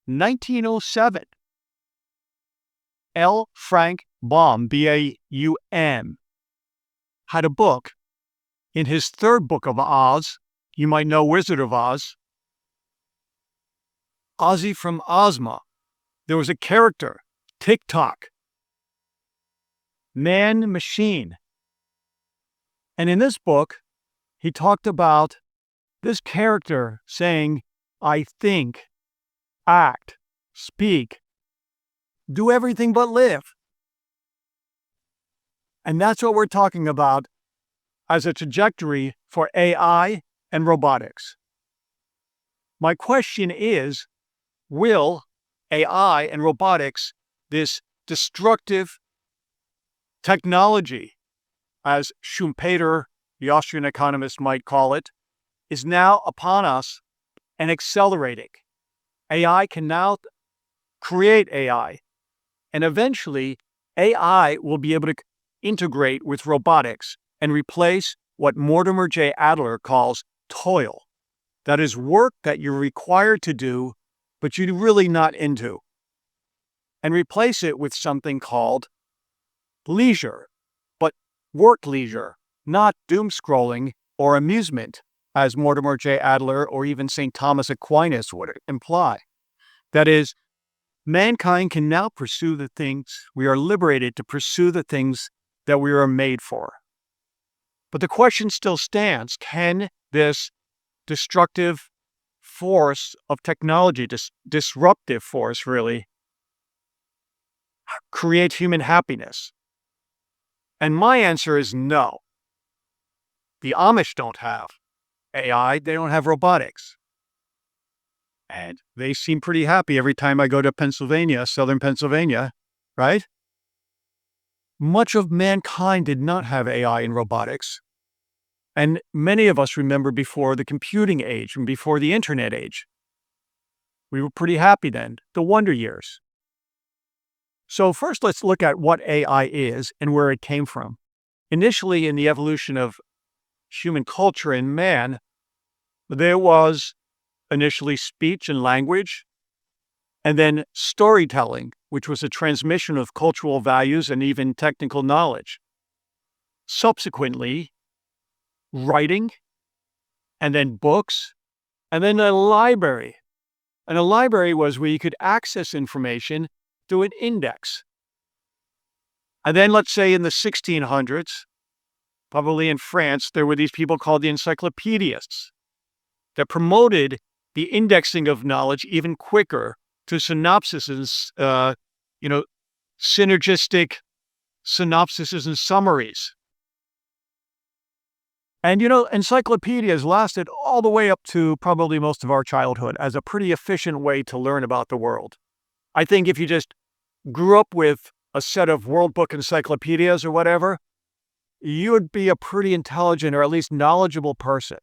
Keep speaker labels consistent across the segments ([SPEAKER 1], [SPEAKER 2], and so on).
[SPEAKER 1] 1907. L. Frank Baum, B-A-U-M, had a book. In his third book of Oz, you might know Wizard of Oz, Ozzy from Ozma, there was a character, Tik-Tok, man machine. And in this book, he talked about this character saying, I think, act, speak, do everything but live. And that's what we're talking about as a trajectory for AI and robotics. My question is, will AI and robotics, this destructive technology, as Schumpeter, the Austrian economist, might call it, is now upon us and accelerating? AI can now create AI, and eventually AI will be able to integrate with robotics and replace what Mortimer J. Adler calls toil. That is work that you're required to do, but you're really not into. And replace it with something called leisure, but work leisure, not doom scrolling or amusement, as Mortimer J. Adler or even St. Thomas Aquinas would imply. That is, mankind can now pursue the things, we are liberated to pursue the things that we are made for. But the question still stands, can this destructive force of technology, disruptive force really, create human happiness? And my answer is no. The Amish don't have AI, they don't have robotics. And they seem pretty happy every time I go to Pennsylvania, southern Pennsylvania, right? Much of mankind did not have AI and robotics. And many of us remember before the computing age and before the internet age. We were pretty happy then, the wonder years. So first, let's look at what AI is and where it came from. Initially, in the evolution of human culture and man, there was initially speech and language, and then storytelling, which was a transmission of cultural values and even technical knowledge. Subsequently, writing, and then books, and then a library. And a library was where you could access information through an index. And then let's say in the 1600s, probably in France, there were these people called the encyclopedists that promoted the indexing of knowledge even quicker to synopsises, synergistic synopsises and summaries. And, encyclopedias lasted all the way up to probably most of our childhood as a pretty efficient way to learn about the world. I think if you just grew up with a set of World Book encyclopedias or whatever, you would be a pretty intelligent or at least knowledgeable person.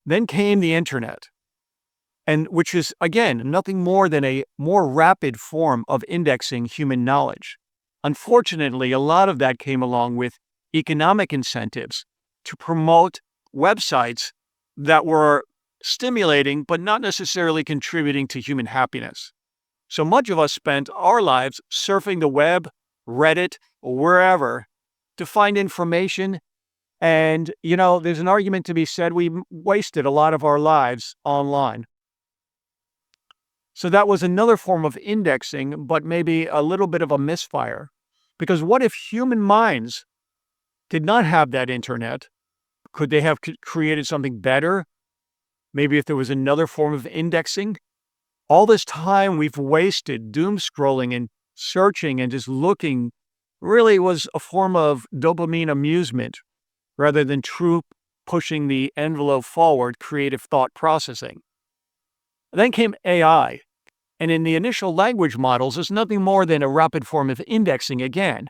[SPEAKER 1] Then came the internet, and which is, again, nothing more than a more rapid form of indexing human knowledge. Unfortunately, a lot of that came along with economic incentives to promote websites that were stimulating but not necessarily contributing to human happiness. So much of us spent our lives surfing the web, Reddit, or wherever to find information. And, there's an argument to be said we wasted a lot of our lives online. So that was another form of indexing, but maybe a little bit of a misfire. Because what if human minds did not have that internet? Could they have created something better? Maybe if there was another form of indexing? All this time we've wasted doom scrolling and searching and just looking really was a form of dopamine amusement rather than true pushing the envelope forward creative thought processing. Then came AI. And in the initial language models, it's nothing more than a rapid form of indexing again.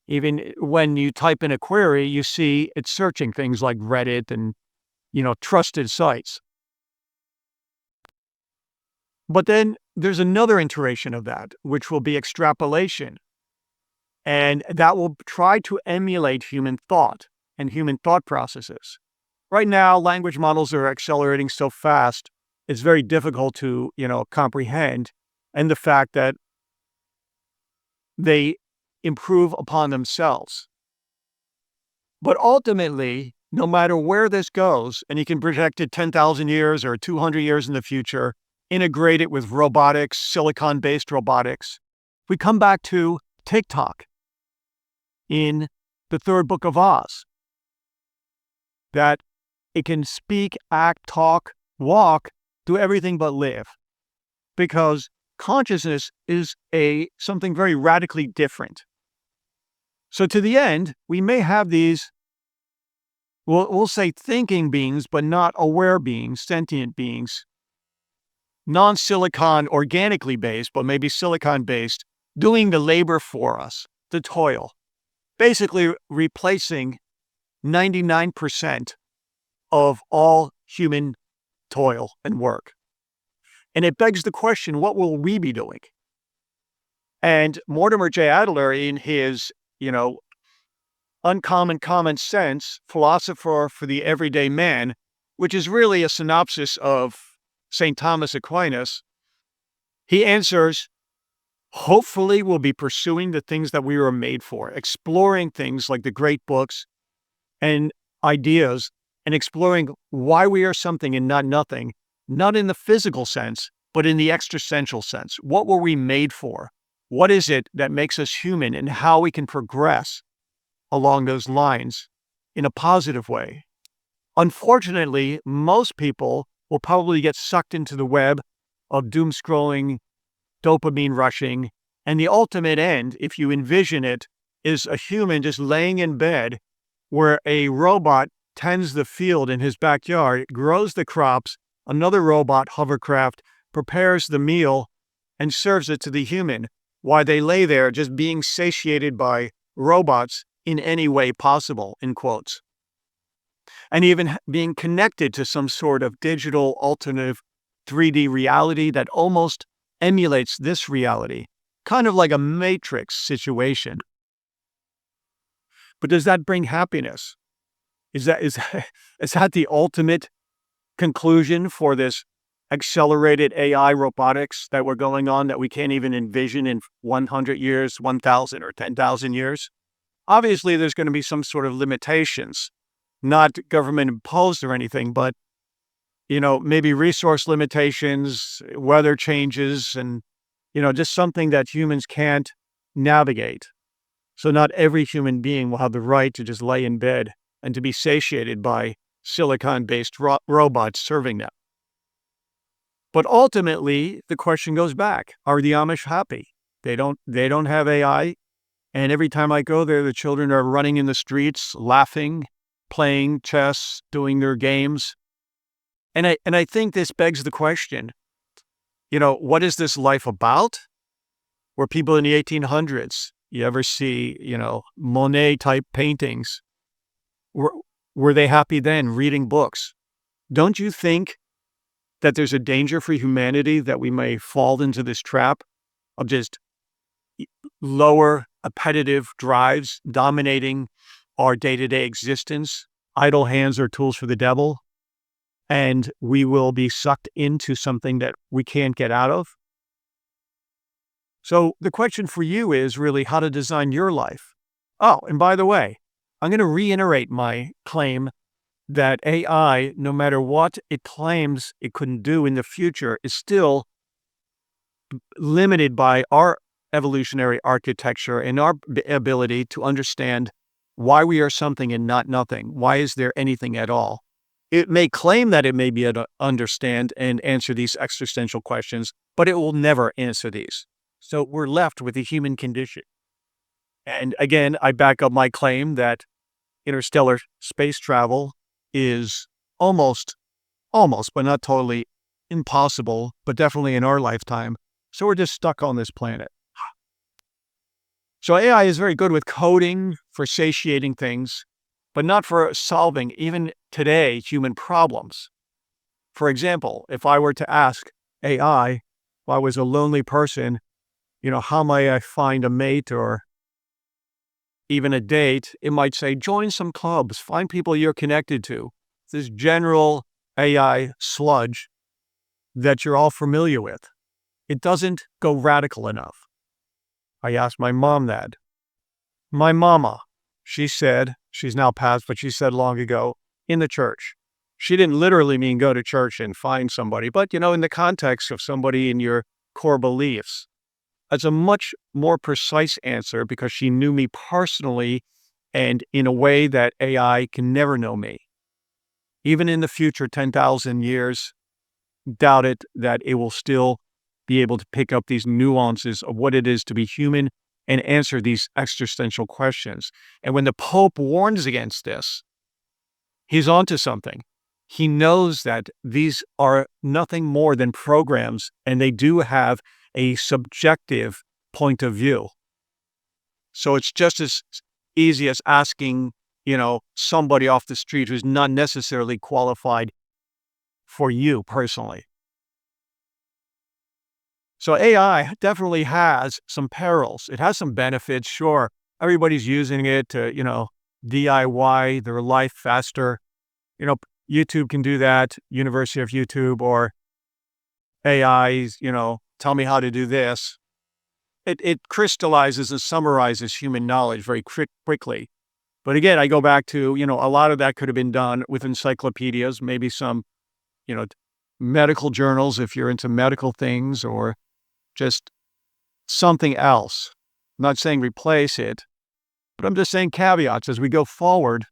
[SPEAKER 1] Even when you type in a query, you see it's searching things like Reddit and, trusted sites. But then there's another iteration of that, which will be extrapolation. And that will try to emulate human thought and human thought processes. Right now, language models are accelerating so fast, is very difficult to, comprehend, and the fact that they improve upon themselves. But ultimately, no matter where this goes, and you can project it 10,000 years or 200 years in the future, integrate it with robotics, silicon-based robotics, we come back to Tik-Tok in the third book of Oz, that it can speak, act, talk, walk, do everything but live, because consciousness is something very radically different. So to the end, we may have these, we'll say thinking beings, but not aware beings, sentient beings, non-silicon, organically based, but maybe silicon-based, doing the labor for us, the toil, basically replacing 99% of all human toil and work. And it begs the question, what will we be doing? And Mortimer J. Adler, in his, Uncommon Common Sense, Philosopher for the Everyday Man, which is really a synopsis of St. Thomas Aquinas, he answers, hopefully we'll be pursuing the things that we were made for, exploring things like the great books and ideas, and exploring why we are something and not nothing, not in the physical sense, but in the existential sense. What were we made for? What is it that makes us human, and how we can progress along those lines in a positive way? Unfortunately, most people will probably get sucked into the web of doom scrolling, dopamine rushing, and the ultimate end, if you envision it, is a human just laying in bed where a robot tends the field in his backyard, grows the crops, another robot hovercraft prepares the meal and serves it to the human, while they lay there just being satiated by robots in any way possible, in quotes. And even being connected to some sort of digital alternative 3D reality that almost emulates this reality, kind of like a matrix situation. But does that bring happiness? Is that the ultimate conclusion for this accelerated AI robotics that we're going on that we can't even envision in 100 years, 1,000 or 10,000 years? Obviously, there's going to be some sort of limitations, not government imposed or anything, but, maybe resource limitations, weather changes, and, just something that humans can't navigate. So not every human being will have the right to just lay in bed and to be satiated by silicon-based robots serving them. But ultimately, the question goes back, are the Amish happy? They don't have AI, and every time I go there, the children are running in the streets, laughing, playing chess, doing their games. And I think this begs the question, what is this life about? Were people in the 1800s, you ever see, Monet-type paintings, were they happy then reading books? Don't you think that there's a danger for humanity that we may fall into this trap of just lower appetitive drives dominating our day-to-day existence? Idle hands are tools for the devil, and we will be sucked into something that we can't get out of. So the question for you is really how to design your life. Oh, and by the way, I'm going to reiterate my claim that AI, no matter what it claims it couldn't do in the future, is still limited by our evolutionary architecture and our ability to understand why we are something and not nothing. Why is there anything at all? It may claim that it may be able to understand and answer these existential questions, but it will never answer these. So we're left with the human condition. And again, I back up my claim that interstellar space travel is almost, but not totally impossible, but definitely in our lifetime. So we're just stuck on this planet. So AI is very good with coding for satiating things, but not for solving, even today, human problems. For example, if I were to ask AI, if I was a lonely person, how may I find a mate or even a date, it might say, join some clubs, find people you're connected to. This general AI sludge that you're all familiar with. It doesn't go radical enough. I asked my mom that. My mama, she said, she's now passed, but she said long ago, in the church. She didn't literally mean go to church and find somebody, but, in the context of somebody in your core beliefs. That's a much more precise answer because she knew me personally and in a way that AI can never know me. Even in the future, 10,000 years, doubt it that it will still be able to pick up these nuances of what it is to be human and answer these existential questions. And when the Pope warns against this, he's onto something. He knows that these are nothing more than programs, and they do have a subjective point of view. So it's just as easy as asking, somebody off the street who's not necessarily qualified for you personally. So AI definitely has some perils. It has some benefits, sure. Everybody's using it to, DIY their life faster. YouTube can do that, University of YouTube, or AIs, tell me how to do this. It crystallizes and summarizes human knowledge very quickly. But again, I go back to, a lot of that could have been done with encyclopedias, maybe some, medical journals if you're into medical things, or just something else. I'm not saying replace it, but I'm just saying caveats as we go forward.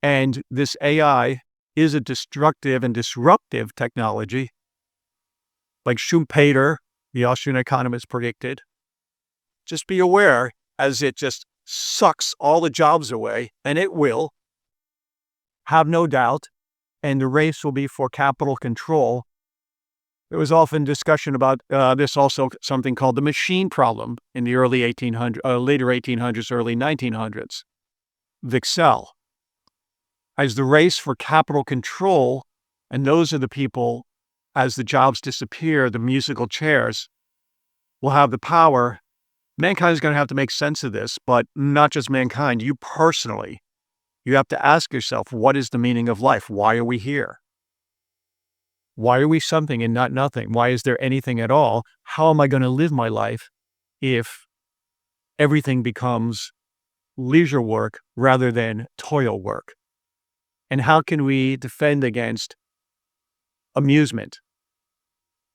[SPEAKER 1] And this AI is a destructive and disruptive technology, like Schumpeter, the Austrian economist, predicted. Just be aware as it just sucks all the jobs away, and it will, have no doubt, and the race will be for capital control. There was often discussion about this also, something called the machine problem in the early 1800s, later 1800s, early 1900s. Vixel. As the race for capital control, and those are the people, as the jobs disappear, the musical chairs will have the power. Mankind is going to have to make sense of this, but not just mankind, you personally. You have to ask yourself, what is the meaning of life? Why are we here? Why are we something and not nothing? Why is there anything at all? How am I going to live my life if everything becomes leisure work rather than toil work? And how can we defend against amusement,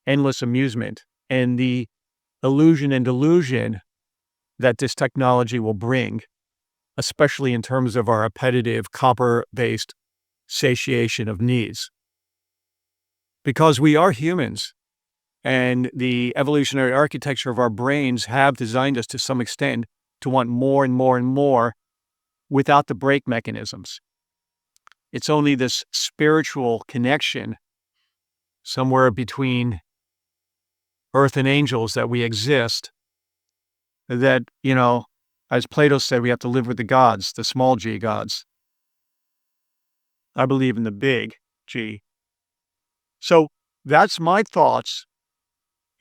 [SPEAKER 1] endless amusement, and the illusion and delusion that this technology will bring, especially in terms of our repetitive copper-based satiation of needs? Because we are humans, and the evolutionary architecture of our brains have designed us to some extent to want more and more and more without the brake mechanisms. It's only this spiritual connection somewhere between earth and angels that we exist, that, as Plato said, we have to live with the gods, the small g gods. I believe in the big G. So that's my thoughts.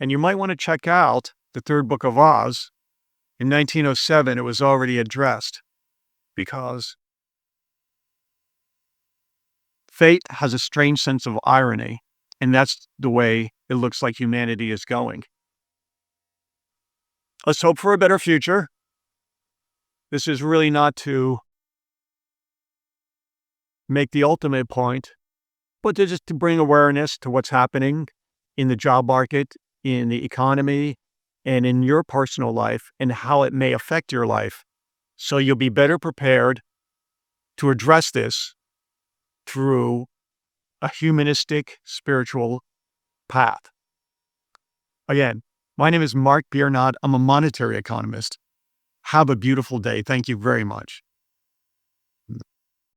[SPEAKER 1] And you might want to check out the third book of Oz. In 1907, it was already addressed because fate has a strange sense of irony, and that's the way it looks like humanity is going. Let's hope for a better future. This is really not to make the ultimate point, but just to bring awareness to what's happening in the job market, in the economy, and in your personal life, and how it may affect your life. So you'll be better prepared to address this through a humanistic, spiritual path. Again, my name is Mark Biernat. I'm a monetary economist. Have a beautiful day. Thank you very much.